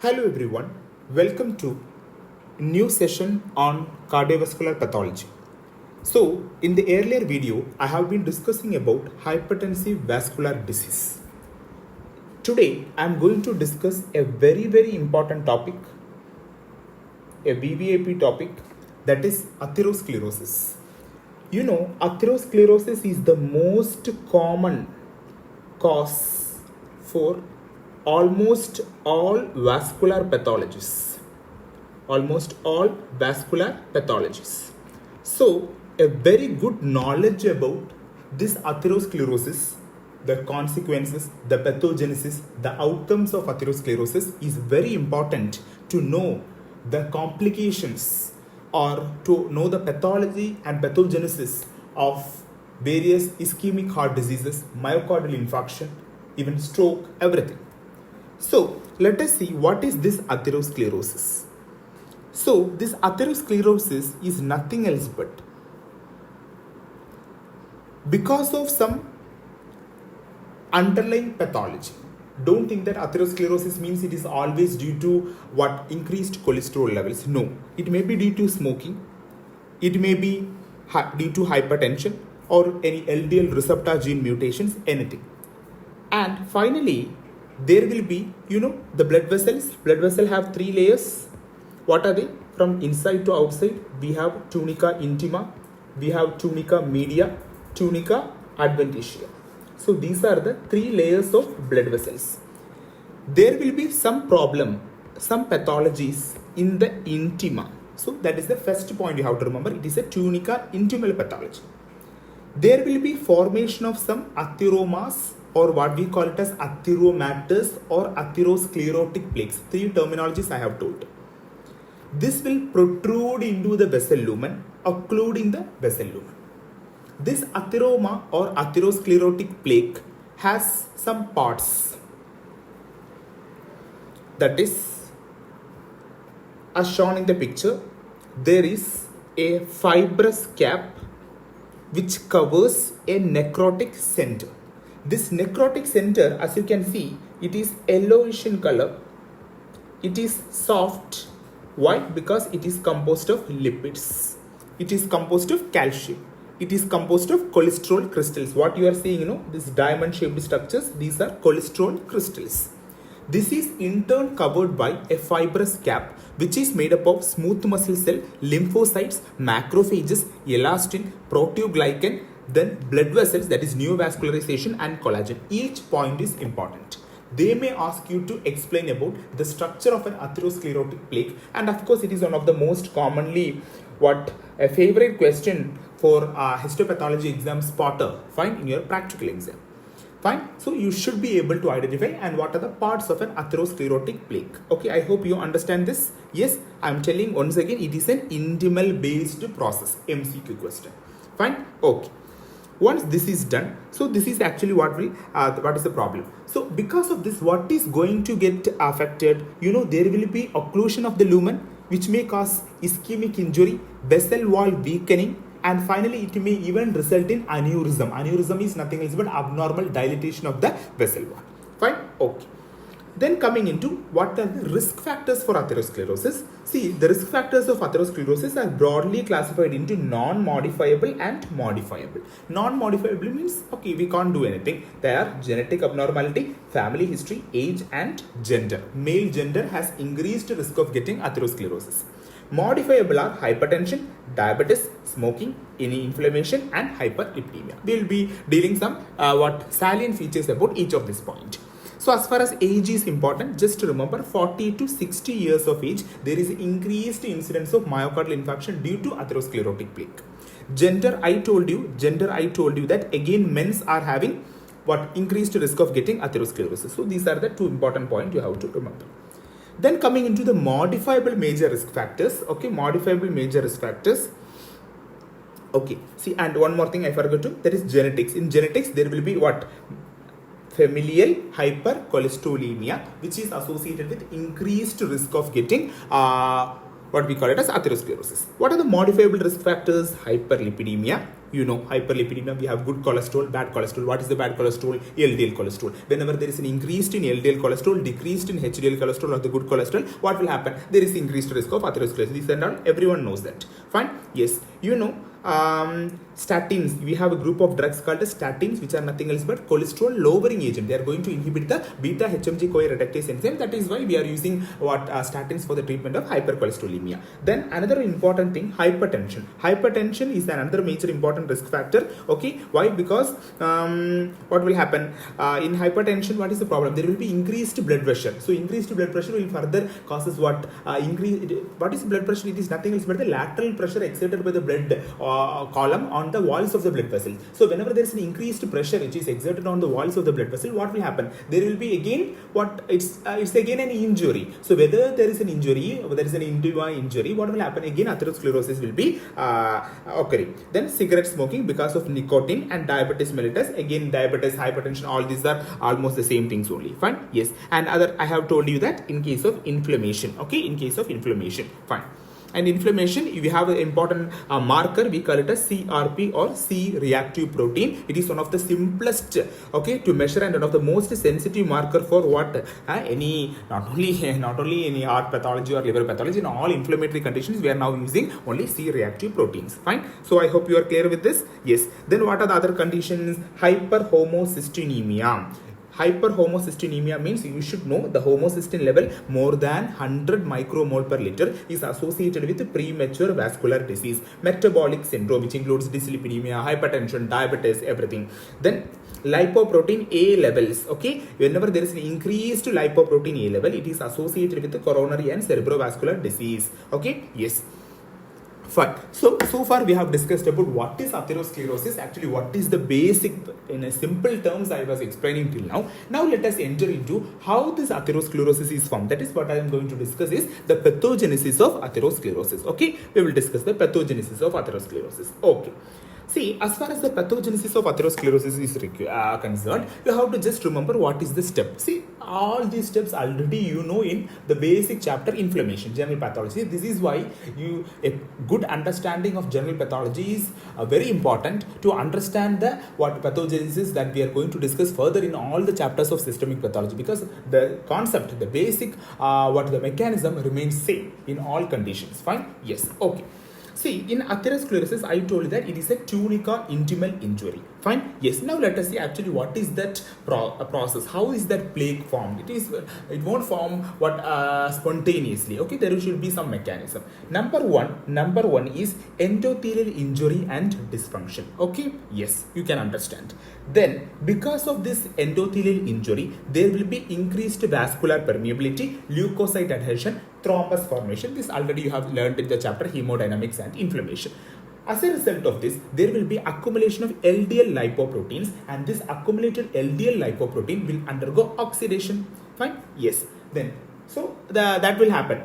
Hello everyone, welcome to a new session on cardiovascular pathology. So, in the earlier video, I have been discussing about hypertensive vascular disease. Today, I am going to discuss a very important topic, a VVIP topic, that is atherosclerosis. You know, atherosclerosis is the most common cause for almost all vascular pathologies. Almost all vascular pathologies. So, a very good knowledge about this atherosclerosis, the consequences, the pathogenesis, the outcomes of atherosclerosis is very important to know the complications or to know the pathology and pathogenesis of various ischemic heart diseases, myocardial infarction, even stroke, everything. So, let us see what is this atherosclerosis. So, this atherosclerosis is nothing else but because of some underlying pathology. Don't think that atherosclerosis means it is always due to what increased cholesterol levels. No, it may be due to smoking, it may be due to hypertension or any LDL receptor gene mutations, anything. And finally, there will be, the blood vessels. Blood vessels have three layers. What are they? From inside to outside, we have tunica intima, we have tunica media, tunica adventitia. So these are the three layers of blood vessels. There will be some problem, some pathologies in the intima. So that is the first point you have to remember. It is a tunica intimal pathology. There will be formation of some atheromas, or what we call it as atheromatous or atherosclerotic plaques. Three terminologies I have told. This will protrude into the vessel lumen, occluding the vessel lumen. This atheroma or atherosclerotic plaque has some parts. That is, as shown in the picture, there is a fibrous cap which covers a necrotic center. This necrotic center, as you can see, it is yellowish in color. It is soft. Why? Because it is composed of lipids. It is composed of calcium. It is composed of cholesterol crystals. What you are seeing, these diamond shaped structures, these are cholesterol crystals. This is in turn covered by a fibrous cap which is made up of smooth muscle cell, lymphocytes, macrophages, elastin, proteoglycan, then blood vessels, that is neovascularization, and collagen. Each point is important. They may ask you to explain about the structure of an atherosclerotic plaque, and of course it is one of the most commonly a favorite question for histopathology exam spotter, fine, in your practical exam. Fine, so you should be able to identify and what are the parts of an atherosclerotic plaque. Okay, I hope you understand this. Yes, I am telling once again, it is an intimal based process, MCQ question. Fine, okay. Once this is done, so this is actually what is the problem. So because of this, what is going to get affected? There will be occlusion of the lumen, which may cause ischemic injury, vessel wall weakening, and finally it may even result in aneurysm. Aneurysm is nothing else but abnormal dilatation of the vessel wall. Fine, okay. Then coming into what are the risk factors for atherosclerosis. See, the risk factors of atherosclerosis are broadly classified into non-modifiable and modifiable. Non-modifiable means, okay, we can't do anything. They are genetic abnormality, family history, age, and gender. Male gender has increased risk of getting atherosclerosis. Modifiable are hypertension, diabetes, smoking, any inflammation, and hyperlipidemia. We will be dealing some salient features about each of this point. So as far as age is important, just remember 40 to 60 years of age, there is increased incidence of myocardial infarction due to atherosclerotic plaque. Gender, I told you that again men's are having increased risk of getting atherosclerosis. So these are the two important points you have to remember. Then coming into the modifiable major risk factors. Okay, modifiable major risk factors. Okay, see, and one more thing I forgot to, that is genetics. In genetics, there will be familial hypercholesterolemia, which is associated with increased risk of getting what we call it as atherosclerosis. What are the modifiable risk factors? Hyperlipidemia, You know, hyperlipidemia, we have good cholesterol, bad cholesterol. What is the bad cholesterol? LDL cholesterol. Whenever there is an increase in LDL cholesterol, decreased in HDL cholesterol or the good cholesterol, what will happen? There is increased risk of atherosclerosis. This and all, everyone knows that. Fine. Yes. You know, statins, we have a group of drugs called statins, which are nothing else but cholesterol lowering agent. They are going to inhibit the beta HMG CoA reductase enzyme. That is why we are using statins for the treatment of hypercholesterolemia. Then another important thing, hypertension. Hypertension is another major important risk factor. Okay, why? Because what will happen in hypertension? What is the problem? There will be increased blood pressure. So increased blood pressure will further causes what? What is blood pressure? It is nothing else but the lateral pressure exerted by the blood column on the walls of the blood vessel. So whenever there is an increased pressure which is exerted on the walls of the blood vessel, what will happen? There will be again it's again an injury. So whether there is an injury, whether there is an injury, what will happen? Again atherosclerosis will be occurring. Then cigarette smoking because of nicotine and diabetes mellitus. Again diabetes, hypertension, all these are almost the same things only. Fine. Yes. And other, I have told you that in case of inflammation. Okay, in case of inflammation. Fine. And inflammation, we have an important marker, we call it as CRP or C-reactive protein. It is one of the simplest, okay, to measure and one of the most sensitive marker for what any not only any heart pathology or liver pathology. In all inflammatory conditions, we are now using only C-reactive proteins. Fine. So I hope you are clear with this. Yes. Then what are the other conditions? Hyperhomocystinemia. Hyperhomocystinemia means you should know the homocysteine level more than 100 micromole per liter is associated with premature vascular disease, metabolic syndrome, which includes dyslipidemia, hypertension, diabetes, everything. Then lipoprotein A levels. Okay, whenever there is an increased lipoprotein A level, it is associated with the coronary and cerebrovascular disease. Okay, yes. Fine. So far we have discussed about what is atherosclerosis, actually what is the basic, in a simple terms I was explaining till now. Now let us enter into how this atherosclerosis is formed. That is what I am going to discuss is the pathogenesis of atherosclerosis. Okay, we will discuss the pathogenesis of atherosclerosis. Okay. See, as far as the pathogenesis of atherosclerosis is concerned, you have to just remember what is the step. See, all these steps already you know in the basic chapter inflammation, general pathology. This is why a good understanding of general pathology is very important to understand the what pathogenesis that we are going to discuss further in all the chapters of systemic pathology, because the concept, the basic, the mechanism remains same in all conditions. Fine? Yes. Okay. See, in atherosclerosis, I told you that it is a tunica intimal injury. Fine? Yes. Now let us see actually what is that process. How is that plaque formed? It won't form spontaneously. Okay, there should be some mechanism. Number one is endothelial injury and dysfunction. Okay? Yes, you can understand. Then, because of this endothelial injury, there will be increased vascular permeability, leukocyte adhesion, thrombus formation. This already you have learned in the chapter hemodynamics and inflammation. As a result of this, there will be accumulation of LDL lipoproteins, and this accumulated LDL lipoprotein will undergo oxidation. Fine? Yes. Then, so that will happen.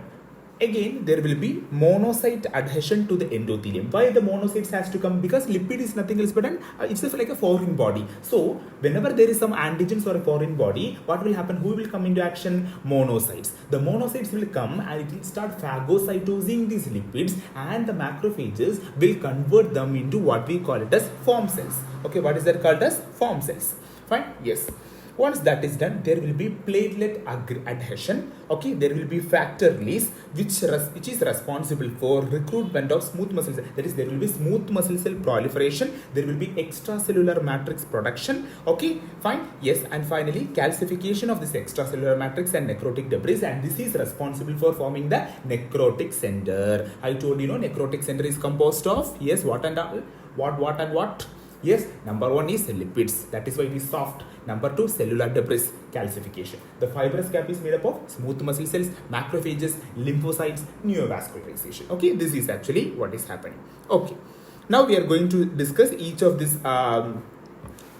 Again, there will be monocyte adhesion to the endothelium. Why the monocytes has to come? Because lipid is nothing else but it's just like a foreign body. So, whenever there is some antigens or a foreign body, what will happen? Who will come into action? Monocytes. The monocytes will come and it will start phagocytosing these lipids, and the macrophages will convert them into what we call it as form cells. Okay, what is that called as? Form cells. Fine? Yes. Once that is done, there will be platelet adhesion. Okay, there will be factor release, which is responsible for recruitment of smooth muscle cells. That is, there will be smooth muscle cell proliferation. There will be extracellular matrix production. Okay, fine. Yes, and finally, calcification of this extracellular matrix and necrotic debris, and this is responsible for forming the necrotic center. I told you, necrotic center is composed of, yes, what and what? Yes, number one is lipids. That is why it is soft. Number two, cellular debris, calcification. The fibrous cap is made up of smooth muscle cells, macrophages, lymphocytes, neovascularization. Okay, this is actually what is happening. Okay, now we are going to discuss each of these.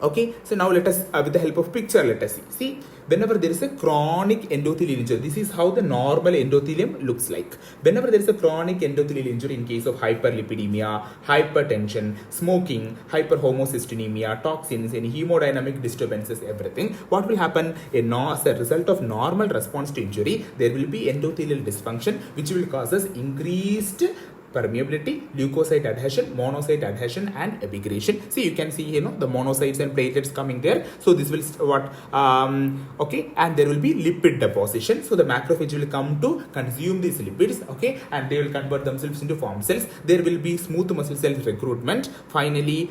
Okay, so now let us, with the help of picture, let us see. See, whenever there is a chronic endothelial injury, this is how the normal endothelium looks like. Whenever there is a chronic endothelial injury in case of hyperlipidemia, hypertension, smoking, hyperhomocystinemia, toxins, any hemodynamic disturbances, everything, what will happen? As a result of normal response to injury, there will be endothelial dysfunction, which will cause us increased permeability, leukocyte adhesion, monocyte adhesion, and emigration. See, you can see the monocytes and platelets coming there. So this will okay, and there will be lipid deposition. So the macrophage will come to consume these lipids, okay, and they will convert themselves into form cells. There will be smooth muscle cell recruitment. Finally,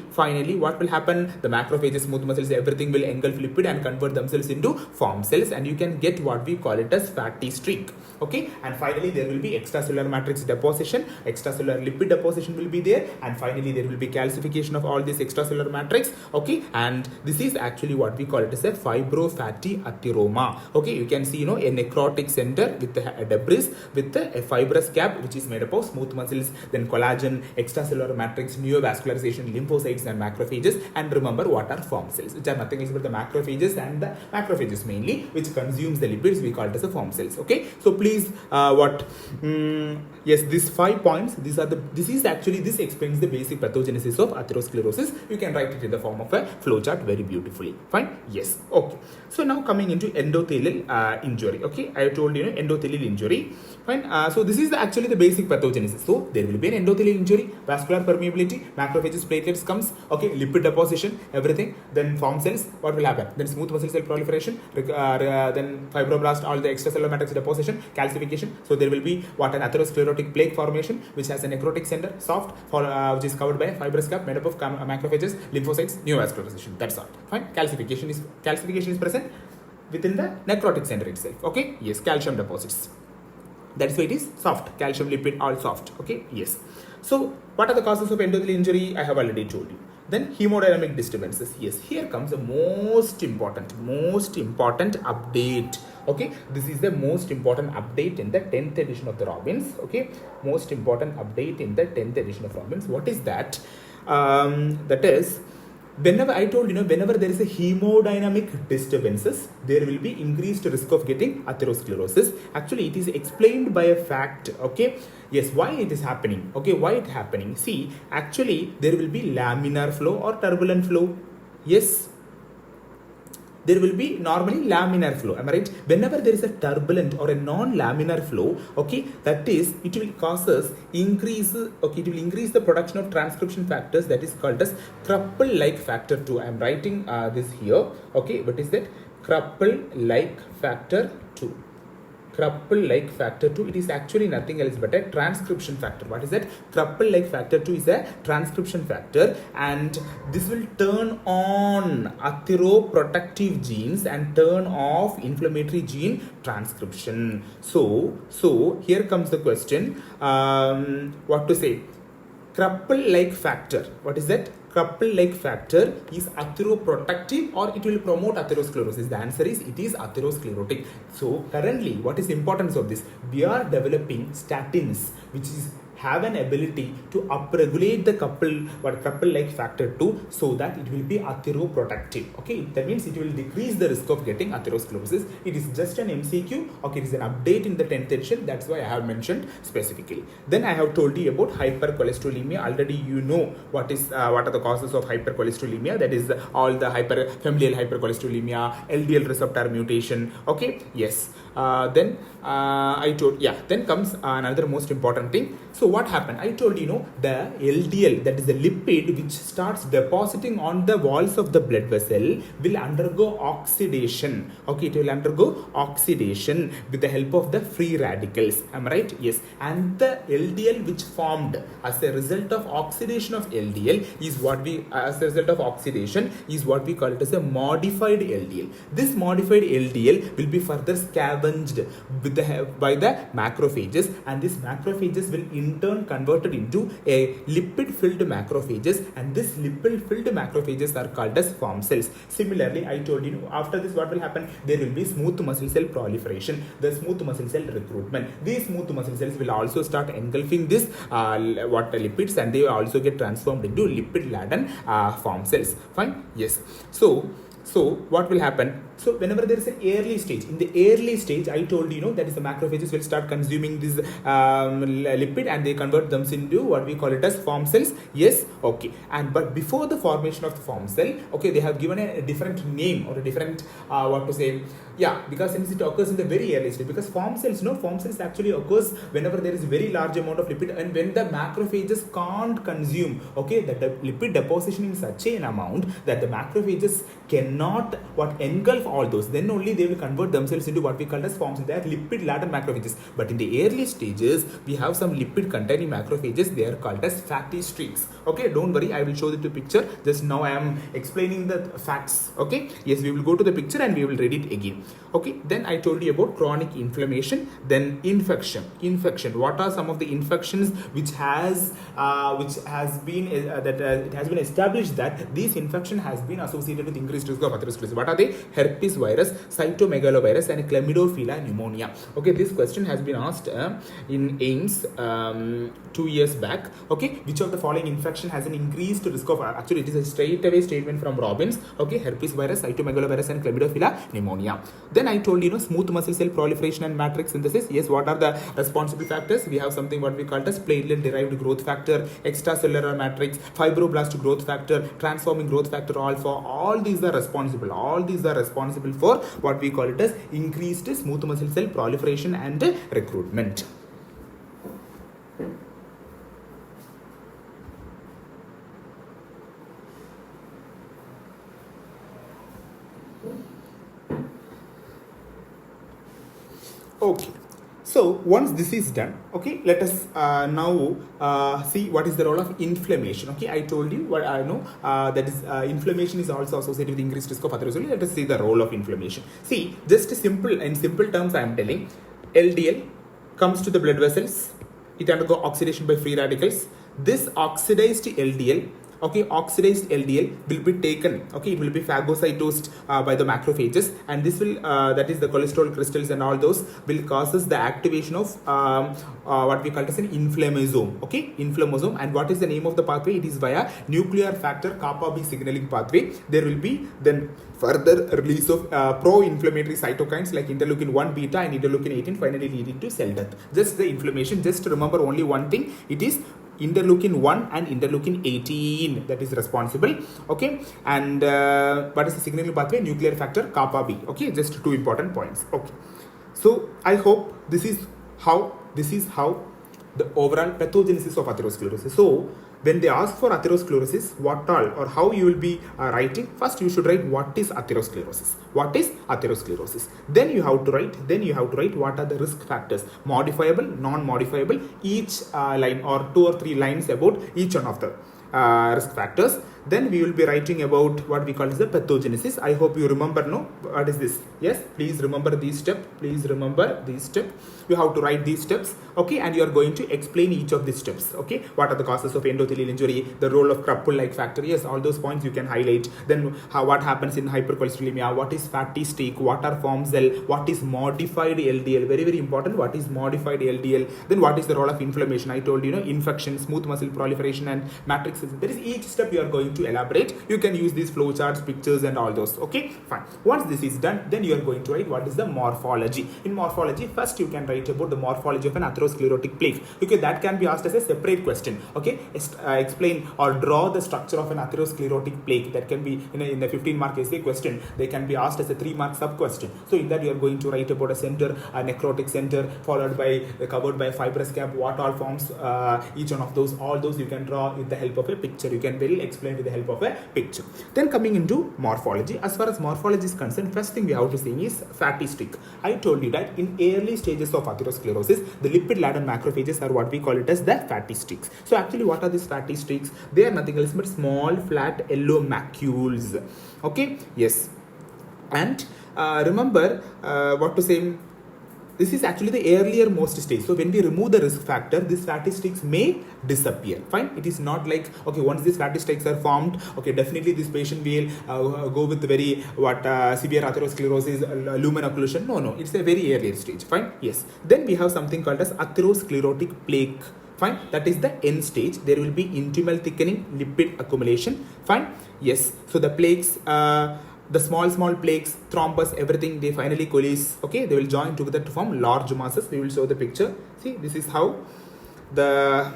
what will happen? The macrophages, smooth muscles, everything will engulf lipid and convert themselves into form cells, and you can get what we call it as fatty streak, okay. And finally, there will be extracellular matrix deposition, extracellular lipid deposition will be there, and finally there will be calcification of all this extracellular matrix, okay. And this is actually what we call it as a fibrofatty atheroma, okay. You can see a necrotic center with a debris with a fibrous cap which is made up of smooth muscles, then collagen, extracellular matrix, neovascularization, lymphocytes, and macrophages. And remember, what are form cells, which are nothing else but the macrophages, and the macrophages mainly, which consumes the lipids, we call it as a form cells, okay. So please yes, these 5 points, this explains the basic pathogenesis of atherosclerosis. You can write it in the form of a flowchart very beautifully. Fine. Yes. Okay. So now coming into endothelial injury, okay. I told you endothelial injury. Fine. So this is actually the basic pathogenesis. So there will be an endothelial injury, vascular permeability, macrophages, platelets comes, okay, lipid deposition, everything. Then form cells, what will happen? Then smooth muscle cell proliferation, then fibroblast, all the extracellular matrix deposition, calcification. So there will be what, an atherosclerotic plaque formation, which has a necrotic center, soft, which is covered by a fibrous cap made up of macrophages, lymphocytes, neovascularization. That's all. Fine. Calcification is present within the necrotic center itself. Okay. Yes. Calcium deposits. That's why it is soft. Calcium, lipid, all soft. Okay. Yes. So what are the causes of endothelial injury? I have already told you. Then hemodynamic disturbances. Yes, here comes the most important update. Okay, this is the most important update in the 10th edition of the Robbins. Okay, most important update in the 10th edition of Robbins. What is that? That is, whenever I told whenever there is a hemodynamic disturbances, there will be increased risk of getting atherosclerosis. Actually, it is explained by a fact. Okay. Yes, why it is happening? Okay, why it happening? See, actually, there will be laminar flow or turbulent flow. Yes, there will be normally laminar flow. Am I right? Whenever there is a turbulent or a non-laminar flow, okay, that is, it will causes increase. Okay, it will increase the production of transcription factors, that is called as Kruppel-like factor 2. I am writing this here. Okay, what is that? Kruppel-like factor 2. Kruppel-like factor 2, it is actually nothing else but a transcription factor. What is that? Kruppel-like factor 2 is a transcription factor, and this will turn on atheroprotective genes and turn off inflammatory gene transcription. So here comes the question, what to say? Kruppel-like factor, what is that? Kruppel-like factor is atheroprotective or it will promote atherosclerosis. The answer is it is atherosclerotic. So currently, what is the importance of this? We are developing statins, which have an ability to upregulate the Kruppel-like factor 2, so that it will be atheroprotective. Okay, that means it will decrease the risk of getting atherosclerosis. It is just an MCQ. Okay, it is an update in the 10th edition. That's why I have mentioned specifically. Then I have told you about hypercholesterolemia. Already you know what are the causes of hypercholesterolemia. That is all the familial hypercholesterolemia, LDL receptor mutation. Okay, yes. Then then comes another most important thing. So what happened? I told the LDL, that is the lipid which starts depositing on the walls of the blood vessel, will undergo oxidation. Okay, it will undergo oxidation with the help of the free radicals. Am I right? Yes. And the LDL which formed as a result of oxidation of LDL is what we call it as a modified LDL. This modified LDL will be further scavenged by the macrophages, and these macrophages will in turn converted into a lipid-filled macrophages, and this lipid-filled macrophages are called as form cells. Similarly, I told you after this what will happen? There will be smooth muscle cell proliferation, the smooth muscle cell recruitment. These smooth muscle cells will also start engulfing this lipids, and they will also get transformed into lipid-laden form cells. Fine. Yes. So what will happen? So whenever there is an early stage, in the early stage, I told you, that is the macrophages will start consuming this lipid and they convert them into what we call it as form cells. Yes, okay. And but before the formation of the form cell, okay, they have given a different name or a different because since it occurs in the very early stage, because form cells actually occurs whenever there is very large amount of lipid and when the macrophages can't consume, okay, that the lipid deposition in such an amount that the macrophages cannot engulf all those, then only they will convert themselves into what we call as form cells. They are lipid laden macrophages. But in the early stages, we have some lipid containing macrophages. They are called as fatty streaks. Okay, don't worry, I will show you the picture. Just now I am explaining the facts. Okay, yes, we will go to the picture and we will read it again. Okay, then I told you about chronic inflammation, then infection. What are some of the infections which has been it has been established that this infection has been associated with increased risk of atherosclerosis? What are they? Herpes virus, cytomegalovirus, and chlamydophila pneumonia. Okay, this question has been asked in AIMS 2 years back. Okay, which of the following infection has an increased risk of, actually it is a straight away statement from Robbins. Okay, herpes virus, cytomegalovirus, and chlamydophila pneumonia. Then I told you, smooth muscle cell proliferation and matrix synthesis. Yes, what are the responsible factors? We have something what we call as platelet derived growth factor, extracellular matrix, fibroblast growth factor, transforming growth factor alpha. All these are responsible for what we call it as increased smooth muscle cell proliferation and recruitment. Okay, so once this is done, okay, let us now see what is the role of inflammation. Okay, I told you what I know, that is inflammation is also associated with increased risk of atherosclerosis. Let us see the role of inflammation. See, just in simple terms I am telling, LDL comes to the blood vessels, it undergo oxidation by free radicals. This oxidized LDL, okay, oxidized LDL will be taken, okay, it will be phagocytosed by the macrophages, and this will that is the cholesterol crystals and all those will causes the activation of what we call as an inflammasome. Okay, inflammasome. And what is the name of the pathway? It is via nuclear factor kappa B signaling pathway. There will be then further release of pro-inflammatory cytokines like interleukin 1 beta and interleukin 18, finally leading to cell death. Just the inflammation, just remember only one thing, it is interleukin 1 and interleukin 18 that is responsible. Okay, and what is the signaling pathway? Nuclear factor kappa B. Okay, just two important points. Okay, so I hope this is how the overall pathogenesis of atherosclerosis. So when they ask for atherosclerosis, what all or how you will be writing, first you should write what is atherosclerosis. What is atherosclerosis? Then you have to write what are the risk factors, modifiable, non-modifiable, each line or 2 or 3 lines about each one of the risk factors. Then we will be writing about what we call as the pathogenesis. I hope you remember, no? What is this? Yes, please remember these steps. You have to write these steps, okay, and you are going to explain each of these steps. Okay, what are the causes of endothelial injury, the role of Kruppel-like factor? Yes, all those points you can highlight. Then what happens in hypercholesterolemia, what is fatty streak, what are form cell, what is modified LDL, very very important, what is modified LDL. Then what is the role of inflammation? I told you, infection, smooth muscle proliferation, and matrix. There is each step you are going to elaborate. You can use these flowcharts, pictures, and all those. Okay, fine. Once this is done, then you are going to write what is the morphology. In morphology, first you can write about the morphology of an atherosclerotic plaque. Okay, that can be asked as a separate question. Okay, explain or draw the structure of an atherosclerotic plaque. That can be in a 15-mark essay question. They can be asked as a 3-mark sub question. So in that you are going to write about a center, a necrotic center, followed by covered by fibrous cap. What all forms each one of those? All those you can draw with the help of a picture. You can very explain with the help of a picture. Then coming into morphology, as far as morphology is concerned, first thing we have to see is fatty streak. I told you that in early stages of atherosclerosis, the lipid laden macrophages are what we call it as the fatty streaks. So actually, what are these fatty streaks? They are nothing else but small flat yellow macules. Okay, yes, and remember what to say. This is actually the earlier most stage. So when we remove the risk factor, these fatty streaks may disappear. Fine. It is not like, okay, once these fatty streaks are formed, okay, definitely this patient will go with very severe atherosclerosis, lumen occlusion. No, it's a very earlier stage. Fine. Yes. Then we have something called as atherosclerotic plaque. Fine. That is the end stage. There will be intimal thickening, lipid accumulation. Fine. Yes. So the plaques the small plaques, thrombus, everything, they finally coalesce. Okay, they will join together to form large masses. We will show the picture. See, this is how the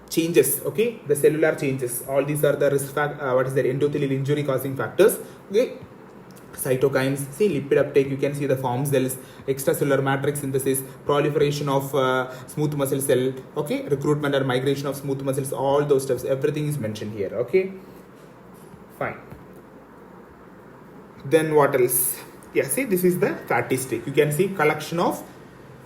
changes, okay, the cellular changes. All these are the risk endothelial injury causing factors. Okay, cytokines, see lipid uptake, you can see the form cells, extracellular matrix synthesis, proliferation of smooth muscle cell, okay, recruitment and migration of smooth muscles, all those steps, everything is mentioned here. Okay, fine. Then what else? Yeah, see, this is the fatty streak. You can see collection of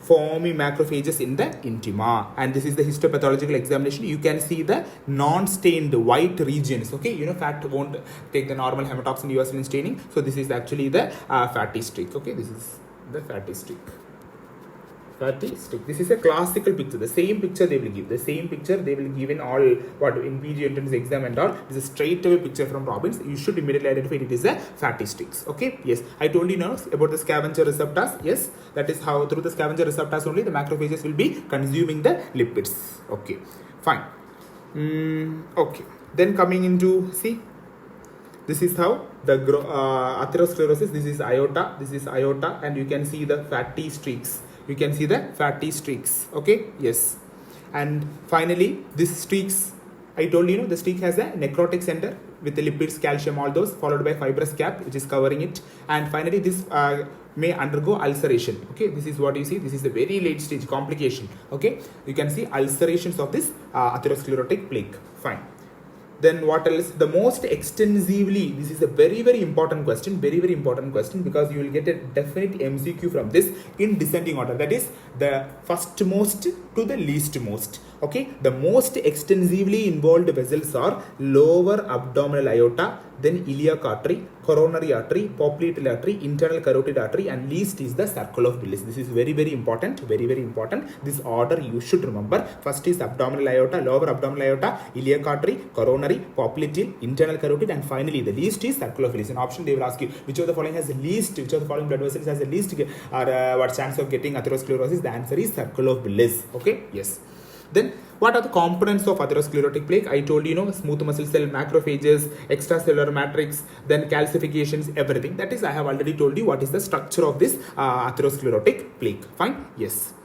foamy macrophages in the intima, and this is the histopathological examination. You can see the non-stained white regions. Okay, you know, fat won't take the normal hematoxin uracil staining, so this is actually the fatty streak. Okay, this is the fatty streak. Fatty streak. This is a classical picture. The same picture they will give. The same picture they will give in all in PG entrance exam and all. This is a straight away picture from Robbins. You should immediately identify it is a fatty streaks. Okay. Yes. I told you now about the scavenger receptors. Yes. That is how through the scavenger receptors only the macrophages will be consuming the lipids. Okay. Fine. Okay. Then coming into, see, this is how the atherosclerosis. This is aorta. This is aorta, and you can see the fatty streaks. You can see the fatty streaks. Okay, yes. And finally, this streaks, I told you, the streak has a necrotic center with the lipids, calcium, all those, followed by fibrous cap which is covering it. And finally, this may undergo ulceration. Okay, this is what you see. This is the very late stage complication. Okay, you can see ulcerations of this atherosclerotic plaque. Fine. Then what else? The most extensively, this is a very important question, very important question, because you will get a definite MCQ from this in descending order. That is the first most to the least most. Okay, the most extensively involved vessels are lower abdominal aorta, then iliac artery, coronary artery, popliteal artery, internal carotid artery, and least is the circle of Willis. This is very important, very important. This order you should remember. First is abdominal aorta, lower abdominal aorta, iliac artery, coronary, popliteal, internal carotid, and finally the least is circle of Willis. In option they will ask you which of the following has the least, which of the following blood vessels has the least what chance of getting atherosclerosis. The answer is circle of Willis. Okay, yes. Then what are the components of atherosclerotic plaque? I told you, smooth muscle cell, macrophages, extracellular matrix, then calcifications, everything. That is, I have already told you what is the structure of this atherosclerotic plaque. Fine. Yes.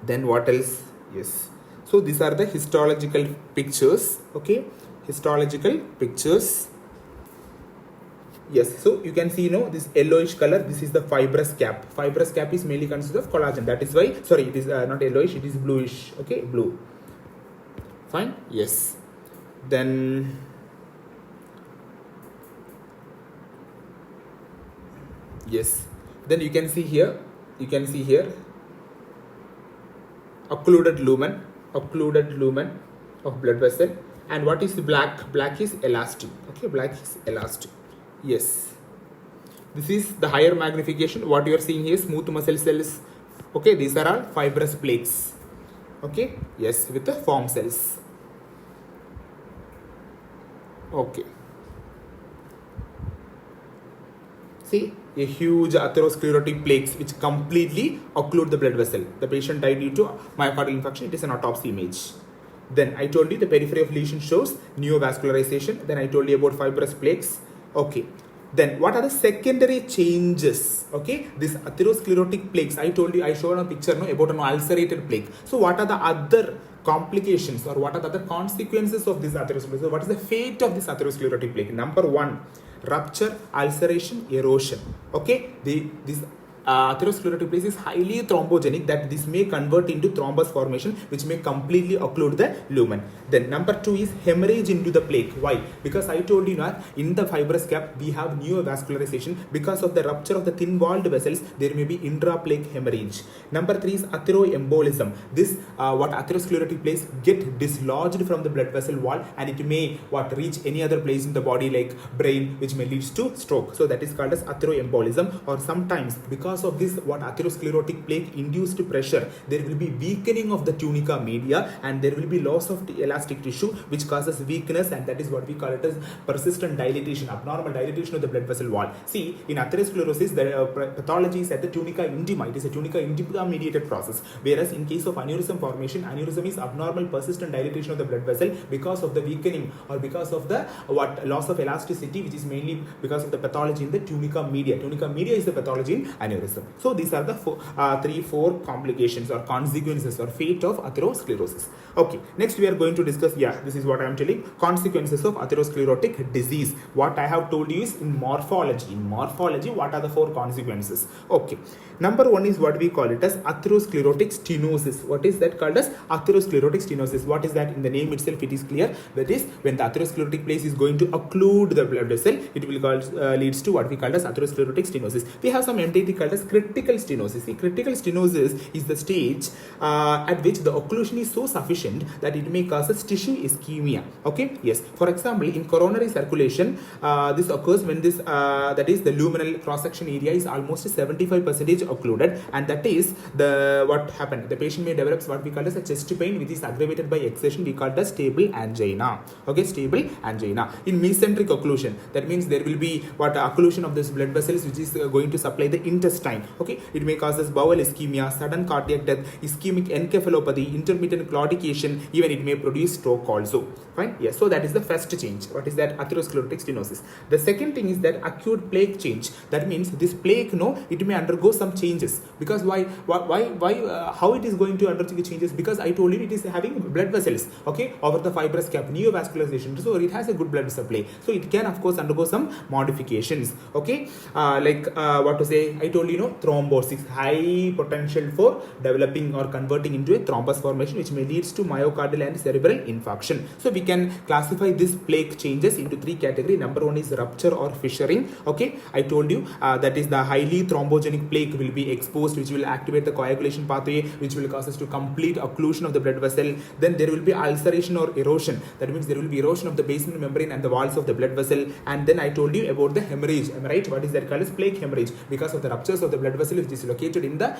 Then what else? Yes. So these are the histological pictures. Okay. Histological pictures. Yes, so you can see, this yellowish color, this is the fibrous cap. Fibrous cap is mainly consisted of collagen. That is why, sorry, it is not yellowish, it is bluish. Okay, blue. Fine, yes. Then, yes. Then you can see here, occluded lumen of blood vessel. And what is the black? Black is elastic. Okay, black is elastic. Yes, this is the higher magnification. What you are seeing here, smooth muscle cells. Okay, these are all fibrous plaques. Okay, yes, with the form cells. Okay, see, a huge atherosclerotic plaques which completely occlude the blood vessel. The patient died due to myocardial infarction. It is an autopsy image. Then I told you the periphery of lesion shows neovascularization. Then I told you about fibrous plaques. Okay. Then what are the secondary changes? Okay, this atherosclerotic plaques. I told you, I showed a picture about an ulcerated plaque. So what are the other complications or what are the other consequences of this atherosclerosis? So what is the fate of this atherosclerotic plaque? Number one, rupture, ulceration, erosion. Okay, this atherosclerotic plaque is highly thrombogenic, that this may convert into thrombus formation which may completely occlude the lumen. Then number two is hemorrhage into the plaque. Why? Because I told you now, in the fibrous cap we have neovascularization. Because of the rupture of the thin walled vessels, there may be intraplaque hemorrhage. Number three is atheroembolism. This what atherosclerotic plaques get dislodged from the blood vessel wall, and it may reach any other place in the body like brain, which may lead to stroke. So that is called as atheroembolism. Or sometimes because because of this atherosclerotic plaque induced pressure, there will be weakening of the tunica media and there will be loss of the elastic tissue, which causes weakness, and that is what we call it as persistent dilatation, abnormal dilatation of the blood vessel wall. See, in atherosclerosis, the pathology is at the tunica intima. It is a tunica intima mediated process, whereas in case of aneurysm formation, aneurysm is abnormal persistent dilatation of the blood vessel because of the weakening or because of the loss of elasticity, which is mainly because of the pathology in the tunica media. Tunica media is the pathology in aneurysm. So these are the four complications or consequences or fate of atherosclerosis. Okay, next we are going to discuss, this is what I am telling, consequences of atherosclerotic disease. What I have told you is in morphology. In morphology, what are the four consequences? Okay, number one is what we call it as atherosclerotic stenosis. What is that called as atherosclerotic stenosis? What is that? In the name itself it is clear. That is, when the atherosclerotic place is going to occlude the blood vessel, it will leads to what we call as atherosclerotic stenosis. We have some entity called as critical stenosis. See, critical stenosis is the stage at which the occlusion is so sufficient that it may cause a tissue ischemia. Okay, yes. For example, in coronary circulation, this occurs when this that is the luminal cross section area is almost 75% occluded, and that is what happened. The patient may develop what we call as a chest pain, which is aggravated by exertion. We call it as stable angina. Okay, stable angina. In mesenteric occlusion, that means there will be occlusion of this blood vessels, which is going to supply the intestine. Okay, it may cause as bowel ischemia, sudden cardiac death, ischemic encephalopathy, intermittent claudication. Even it may produce stroke also. Fine. Yes. So that is the first change. What is that? Atherosclerotic stenosis. The second thing is that acute plaque change. That means this plaque, it may undergo some changes. Because why? How it is going to undergo changes? Because I told you it is having blood vessels. Okay, over the fibrous cap, neovascularization. So it has a good blood supply. So it can of course undergo some modifications. Okay, I told you, thrombosis, high potential for developing or converting into a thrombus formation, which may leads to myocardial and cerebral infarction. So we can classify this plaque changes into three categories. Number one is rupture or fissuring. Okay, I told you that is the highly thrombogenic plaque will be exposed, which will activate the coagulation pathway, which will cause us to complete occlusion of the blood vessel. Then there will be ulceration or erosion. That means there will be erosion of the basement membrane and the walls of the blood vessel. And then I told you about the hemorrhage. Am I right? What is that called as plaque hemorrhage? Because of the ruptures of the blood vessel, which is located in the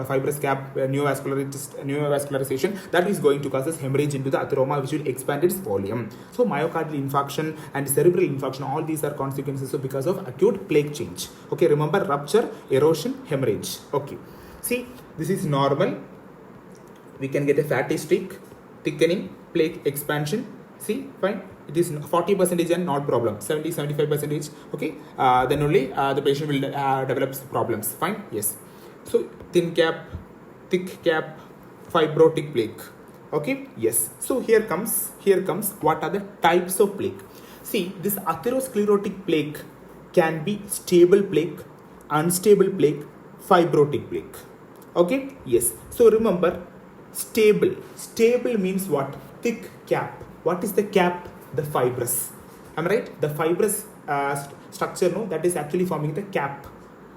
fibrous cap, neovascularization, that is going to cause us hemorrhage into the atheroma, which will expand its volume. So myocardial infarction and cerebral infarction, all these are consequences of because of acute plaque change. Okay, remember rupture, erosion, hemorrhage. Okay, see, this is normal. We can get a fatty streak, thickening, plaque expansion. See, fine. It is 40% and not problem. 70-75%. Okay, then only the patient will develop problems. Fine. Yes. So thin cap, thick cap, fibrotic plaque. Okay. Yes. So here comes what are the types of plaque. See, this atherosclerotic plaque can be stable plaque, unstable plaque, fibrotic plaque. Okay. Yes. So remember, stable means what? Thick cap. What is the cap? The fibrous. Am I right? The fibrous structure, that is actually forming the cap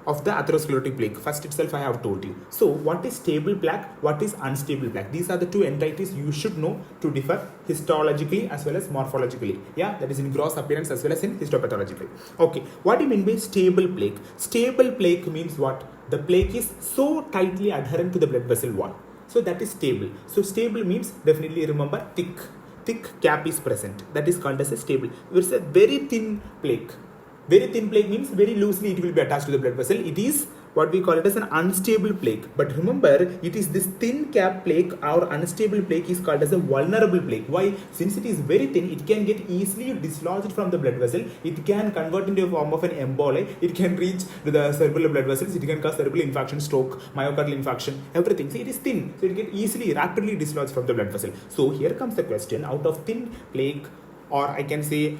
of the atherosclerotic plaque. First itself I have told you. So what is stable plaque? What is unstable plaque? These are the two entities you should know to differ histologically as well as morphologically. Yeah, that is in gross appearance as well as in histopathologically. Okay, what do you mean by stable plaque? Stable plaque means what? The plaque is so tightly adherent to the blood vessel wall. So that is stable. So stable means, definitely remember, thick cap is present. That is called as a stable. It's a very thin plaque. Very thin plaque means very loosely it will be attached to the blood vessel. It is what we call it as an unstable plaque. But remember, it is this thin cap plaque or unstable plaque is called as a vulnerable plaque. Why? Since it is very thin, it can get easily dislodged from the blood vessel. It can convert into a form of an emboli. It can reach to the cerebral blood vessels. It can cause cerebral infarction, stroke, myocardial infarction, everything. See, it is thin. So it can easily, rapidly dislodged from the blood vessel. So here comes the question, out of thin plaque, or I can say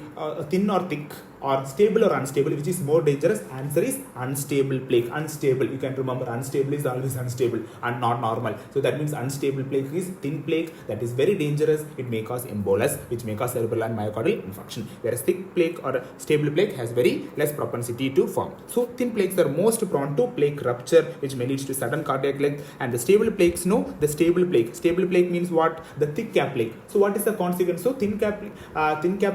thin or thick, or stable or unstable, which is more dangerous? Answer is unstable plaque. Unstable, you can remember, unstable is always unstable and not normal. So that means unstable plaque is thin plaque, that is very dangerous. It may cause embolus, which may cause cerebral and myocardial infarction, whereas thick plaque or stable plaque has very less propensity to form. So thin plaques are most prone to plaque rupture, which may lead to sudden cardiac death, and the stable plaques, the stable plaque means what? The thick cap plaque. So what is the consequence? So thin cap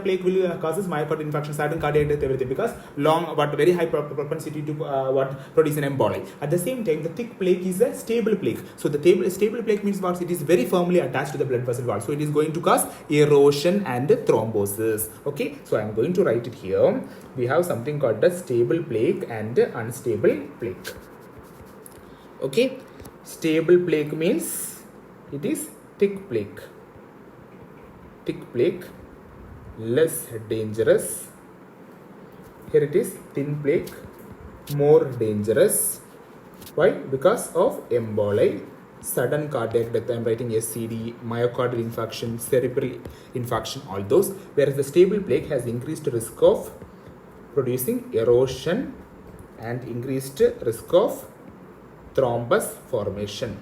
plaque will causes myocardial infarction, sudden cardiac cardiac death, everything, because long but very high propensity to produce an emboli. At the same time, the thick plaque is a stable plaque. So the stable plaque means what? It is very firmly attached to the blood vessel wall. So it is going to cause erosion and thrombosis. Okay, so I am going to write it here. We have something called the stable plaque and unstable plaque. Okay, stable plaque means it is thick plaque. Thick plaque, less dangerous. Here it is thin plaque, more dangerous. Why? Because of emboli, sudden cardiac death. I am writing SCD, myocardial infarction, cerebral infarction, all those. Whereas the stable plaque has increased risk of producing erosion and increased risk of thrombus formation.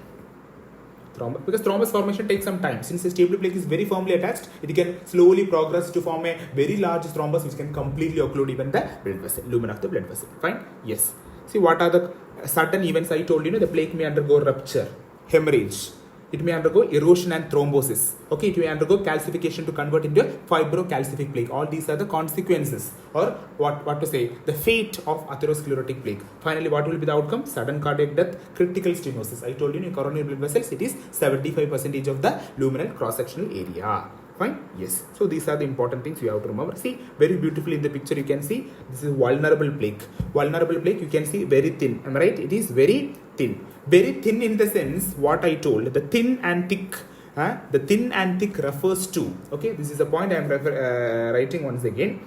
Because thrombus formation takes some time. Since the stable plaque is very firmly attached, it can slowly progress to form a very large thrombus which can completely occlude even the blood vessel, lumen of the blood vessel. Fine? Yes. See, what are the certain events I told you? The plaque may undergo rupture, hemorrhage. It may undergo erosion and thrombosis. Okay, it may undergo calcification to convert into fibrocalcific plaque. All these are the consequences, or what to say, the fate of atherosclerotic plaque. Finally, what will be the outcome? Sudden cardiac death, critical stenosis. I told you in coronary blood vessels, it is 75% of the luminal cross-sectional area. Fine? Yes. So these are the important things you have to remember. See, very beautifully in the picture you can see, this is vulnerable plaque. Vulnerable plaque, you can see very thin. Am I right? It is very thin. Very thin in the sense, what I told, the thin and thick. The thin and thick refers to, okay, this is a point I am writing once again.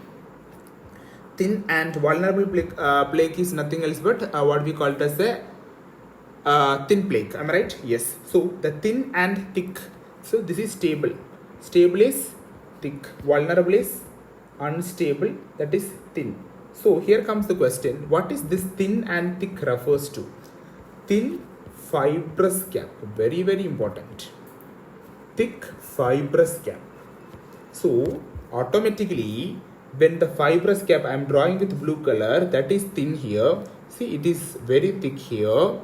Thin and vulnerable plaque is nothing else but what we call it as a thin plaque. Am I right? Yes. So the thin and thick. So this is stable. Stable is thick. Vulnerable is unstable. That is thin. So here comes the question. What is this thin and thick refers to? Thin fibrous cap. Very, very important. Thick fibrous cap. So automatically when the fibrous cap I am drawing with blue color, that is thin here. See, it is very thick here.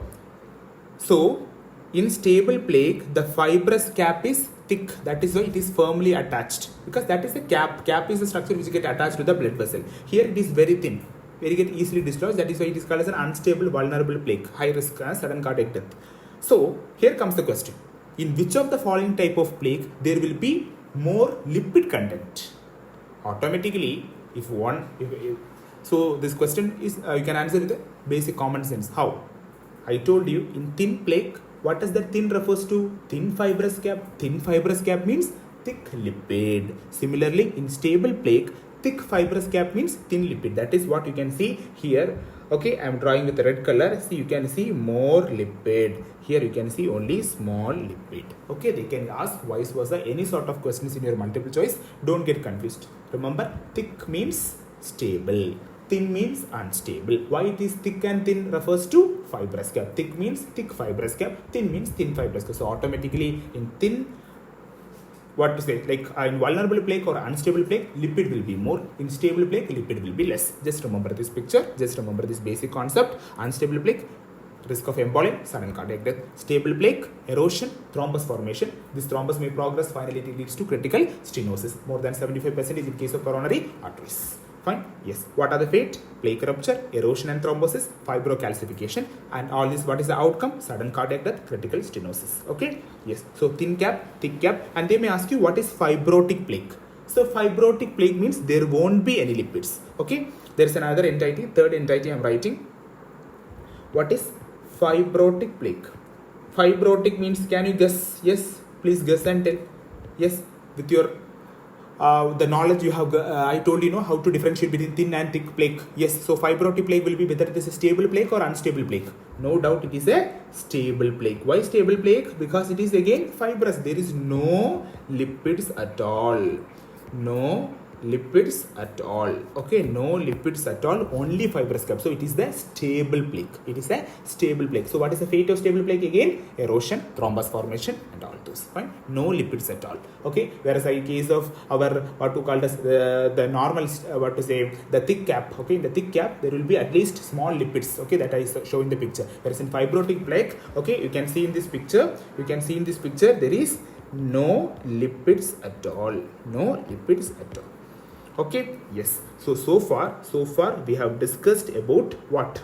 So in stable plaque, the fibrous cap is thick. That is why it is firmly attached, because that is the cap. Cap is the structure which get attached to the blood vessel. Here it is very thin, very get easily dislodged. That is why it is called as an unstable vulnerable plaque, high risk sudden cardiac death. So here comes the question: in which of the following type of plaque there will be more lipid content? Automatically, so this question is you can answer with a basic common sense. How? I told you in thin plaque. What does that thin refers to? Thin fibrous cap. Thin fibrous cap means thick lipid. Similarly, in stable plaque, thick fibrous cap means thin lipid. That is what you can see here. Okay, I am drawing with the red color. See, you can see more lipid. Here you can see only small lipid. Okay, they can ask vice versa. Any sort of questions in your multiple choice. Don't get confused. Remember, thick means stable. Thin means unstable. Why it is thick and thin refers to fibrous cap. Thick means thick fibrous cap. Thin means thin fibrous cap. So automatically in thin, what to say, like in vulnerable plaque or unstable plaque, lipid will be more. In stable plaque, lipid will be less. Just remember this picture. Just remember this basic concept. Unstable plaque, risk of emboli, sudden cardiac death. Stable plaque, erosion, thrombus formation. This thrombus may progress. Finally, it leads to critical stenosis. More than 75% in case of coronary arteries. Fine? Yes. What are the fate? Plaque rupture, erosion and thrombosis, fibrocalcification, and all this. What is the outcome? Sudden cardiac death, critical stenosis. Okay? Yes. So thin cap, thick cap, and they may ask you what is fibrotic plaque. So fibrotic plaque means there won't be any lipids. Okay? There is another entity, third entity I am writing. What is fibrotic plaque? Fibrotic means, can you guess? Yes. Please guess and tell. Yes. With your the knowledge you have, I told you know how to differentiate between thin and thick plaque. Yes, so fibrotic plaque will be whether it is a stable plaque or unstable plaque. No doubt it is a stable plaque. Why stable plaque? Because it is again fibrous. There is no lipids at all. No lipids at all. Okay, no lipids at all, only fibrous cap. So it is the stable plaque. It is a stable plaque. So what is the fate of stable plaque? Again, erosion, thrombus formation, and all those. Fine, no lipids at all. Okay, whereas in case of our what to call as the normal what to say, the thick cap. Okay, in the thick cap there will be at least small lipids. Okay, that I show in the picture. Whereas in fibrotic plaque, okay, you can see in this picture. You can see in this picture there is no lipids at all. No lipids at all. Okay, yes. So far we have discussed about what?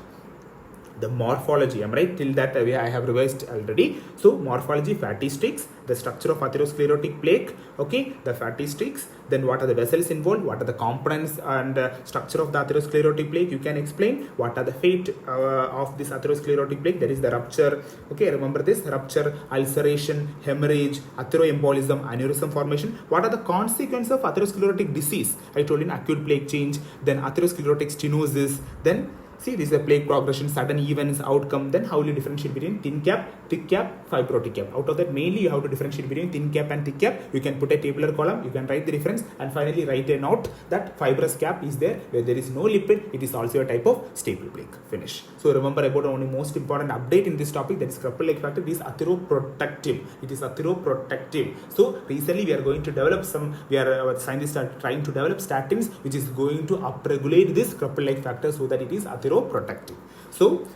The morphology. Am I right? Till that I have revised already. So morphology, fatty streaks, the structure of atherosclerotic plaque, okay, the fatty streaks, then what are the vessels involved, what are the components and structure of the atherosclerotic plaque, you can explain. What are the fate of this atherosclerotic plaque, there is the rupture, okay, remember this, rupture, ulceration, hemorrhage, atheroembolism, aneurysm formation. What are the consequences of atherosclerotic disease? I told you acute plaque change, then atherosclerotic stenosis, then see, this is a plaque progression, sudden events, outcome. Then how will you differentiate between thin cap, thick cap, fibrotic cap? Out of that, mainly you have to differentiate between thin cap and thick cap. You can put a tabular column, you can write the difference, and finally write a note that fibrous cap is there where there is no lipid. It is also a type of stable plaque. Finish. So remember about only most important update in this topic, that is Crupper-like factor. It is atheroprotective. It is atheroprotective. So recently we are going to develop our scientists are trying to develop statins which is going to upregulate this Crupper-like factor so that it is atheroprotective. So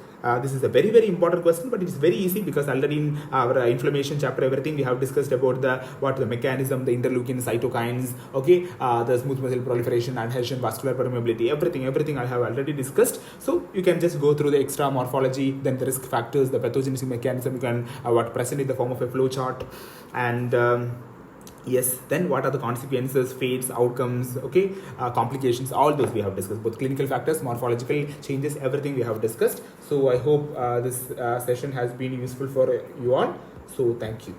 this is a very, very important question, but it's very easy because already in our inflammation chapter, everything we have discussed about the mechanism, the interleukin, cytokines, okay, the smooth muscle proliferation, adhesion, vascular permeability, everything I have already discussed. So you can just go through the extra morphology, then the risk factors, the pathogenesis mechanism, you can present in the form of a flow chart, and yes, then what are the consequences, fates, outcomes, okay, complications, all those we have discussed, both clinical factors, morphological changes, everything we have discussed. So I hope this session has been useful for you all. So thank you.